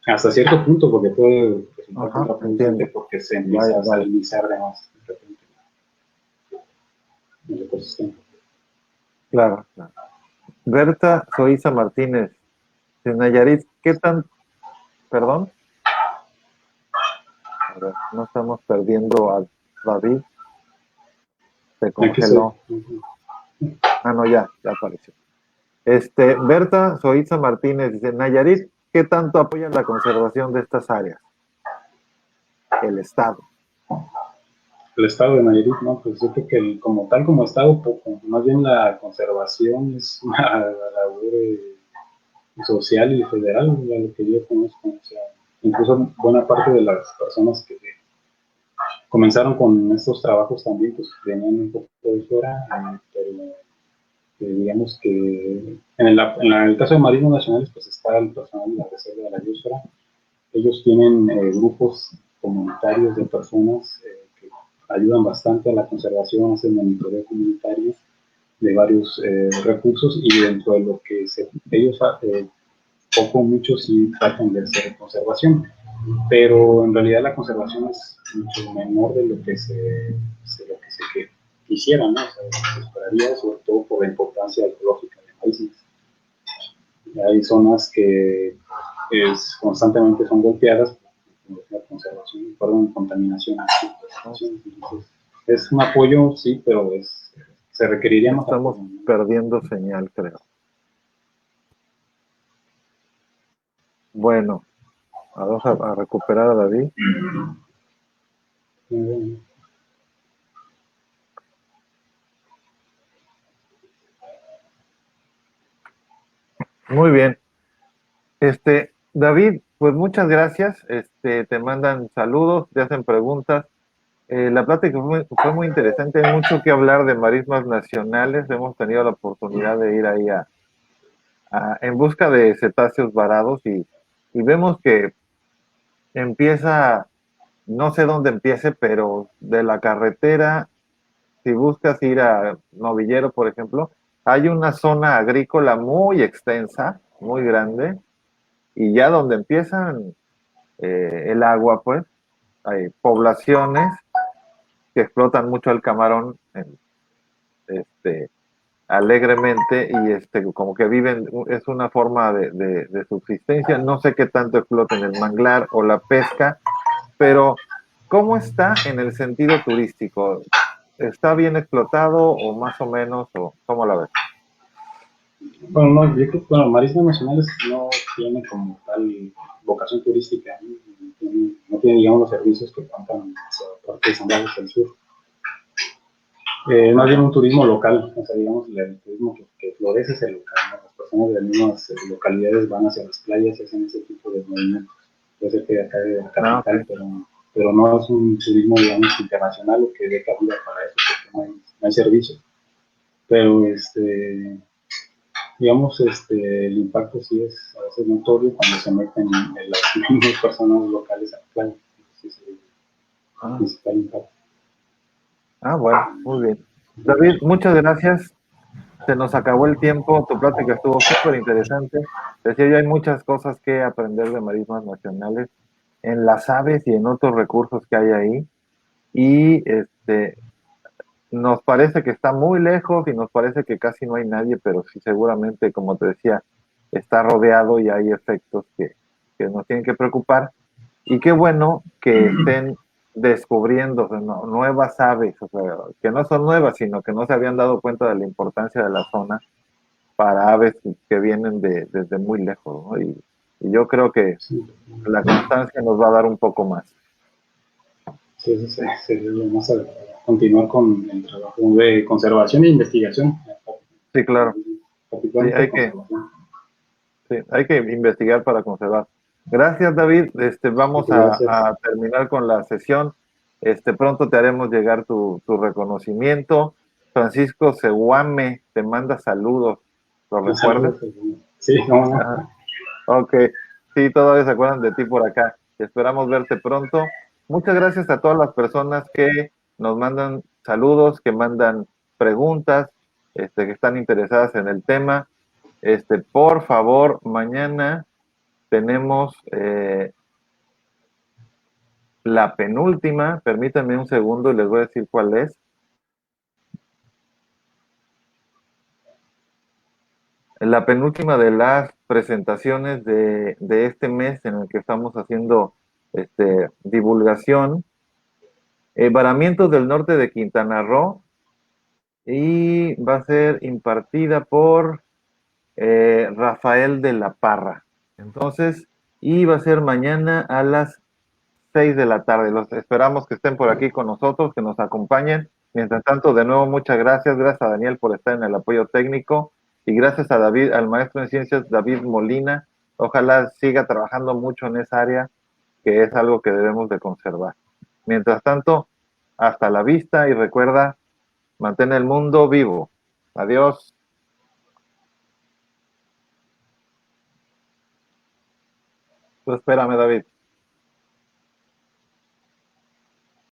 Hasta cierto punto, porque puede resultar ajá, contraproducente entiendo. porque se empieza Vaya, a vaya. salinizar de más de repente el ecosistema. Claro, claro. Berta Soiza Martínez, de Nayarit, ¿qué tan, perdón? A ver, no estamos perdiendo a David, se Aquí estoy. congeló. Ah, no, ya apareció. Berta Soiza Martínez dice, Nayarit, ¿qué tanto apoya la conservación de estas áreas? El Estado. El estado de Nayarit, ¿no? Pues yo creo que como tal, como estado, poco. Más bien la conservación es una labor social y federal, a lo que yo conozco. O sea, incluso buena parte de las personas que comenzaron con estos trabajos también, pues venían un poco de fuera, pero digamos que en el caso de Marinos Nacionales, pues está el personal de la Reserva de la Biosfera. Ellos tienen grupos comunitarios de personas que ayudan bastante a la conservación, hacen monitoreo comunitario de varios recursos y dentro de lo que ellos poco o mucho sí tratan de hacer conservación, pero en realidad la conservación es mucho menor de lo que se quisiera, ¿no? O sea, se esperaría, sobre todo por la importancia ecológica de países. Hay zonas que constantemente son golpeadas, la conservación, perdón, contaminación. Entonces, es un apoyo, sí, pero se requeriría más Estamos apoyo, ¿no? perdiendo señal, creo. Bueno, vamos a recuperar a David. Muy bien. David, pues muchas gracias. Te mandan saludos, te hacen preguntas. La plática fue muy interesante. Hay mucho que hablar de marismas nacionales. Hemos tenido la oportunidad de ir ahí en busca de cetáceos varados y vemos que empieza, no sé dónde empiece, pero de la carretera, si buscas ir a Novillero, por ejemplo, hay una zona agrícola muy extensa, muy grande, y ya donde empiezan el agua, pues, hay poblaciones que explotan mucho el camarón este, alegremente y como que viven, es una forma de subsistencia. No sé qué tanto exploten el manglar o la pesca, pero ¿cómo está en el sentido turístico? ¿Está bien explotado o más o menos, o cómo la ves? Bueno, no, yo creo que bueno, Marismas Nacionales no tiene como tal vocación turística, ¿no? No tiene, digamos, los servicios que cuentan hacia la parte de San Blas del Sur. Más bien un turismo local, o sea, digamos, el turismo que florece es el local, ¿no? Las personas de las mismas localidades van hacia las playas y hacen ese tipo de movimientos. Puede ser que de acá de la Ah, capital, ok. pero no es un turismo, digamos, internacional o que dé cabida para eso, porque no hay servicio. Pero, digamos, el impacto sí es a veces notorio cuando se meten en las mismas personas locales a la playa. Ese es el Ah, principal impacto. bueno, muy bien. David, muchas gracias. Se nos acabó el tiempo, tu plática estuvo súper interesante. Decía yo, hay muchas cosas que aprender de marismas nacionales en las aves y en otros recursos que hay ahí. Y nos parece que está muy lejos y nos parece que casi no hay nadie, pero sí seguramente, como te decía, está rodeado y hay efectos que nos tienen que preocupar. Y qué bueno que estén descubriendo, o sea, nuevas aves, o sea, que no son nuevas, sino que no se habían dado cuenta de la importancia de la zona para aves que vienen desde muy lejos, ¿no? Y yo creo que Sí, la constancia nos va a dar un poco más. sí, eso sería lo más adecuado. Continuar con el trabajo de conservación e investigación, Sí, claro. Sí, particularmente conservación. sí, hay que investigar para conservar. Gracias, David. Vamos Gracias. a terminar con la sesión. Pronto te haremos llegar tu reconocimiento. Francisco Seguame te manda saludos. ¿Lo Un recuerdas? saludo. Sí, no, no. Ajá. Ok, sí, todavía se acuerdan de ti por acá. Esperamos verte pronto. Muchas gracias a todas las personas que nos mandan saludos, que mandan preguntas, que están interesadas en el tema. Por favor, mañana tenemos la penúltima. Permítanme un segundo y les voy a decir cuál es. La penúltima de las presentaciones de este mes en el que estamos haciendo divulgación. Varamientos del norte de Quintana Roo, y va a ser impartida por Rafael de la Parra. Entonces, y va a ser mañana a las 6 de la tarde. Los esperamos que estén por aquí con nosotros, que nos acompañen. Mientras tanto, de nuevo, muchas gracias. Gracias a Daniel por estar en el apoyo técnico y gracias a David, al maestro en ciencias David Molina. Ojalá siga trabajando mucho en esa área, que es algo que debemos de conservar. Mientras tanto, hasta la vista y recuerda, mantén el mundo vivo. Adiós. Tú espérame, David.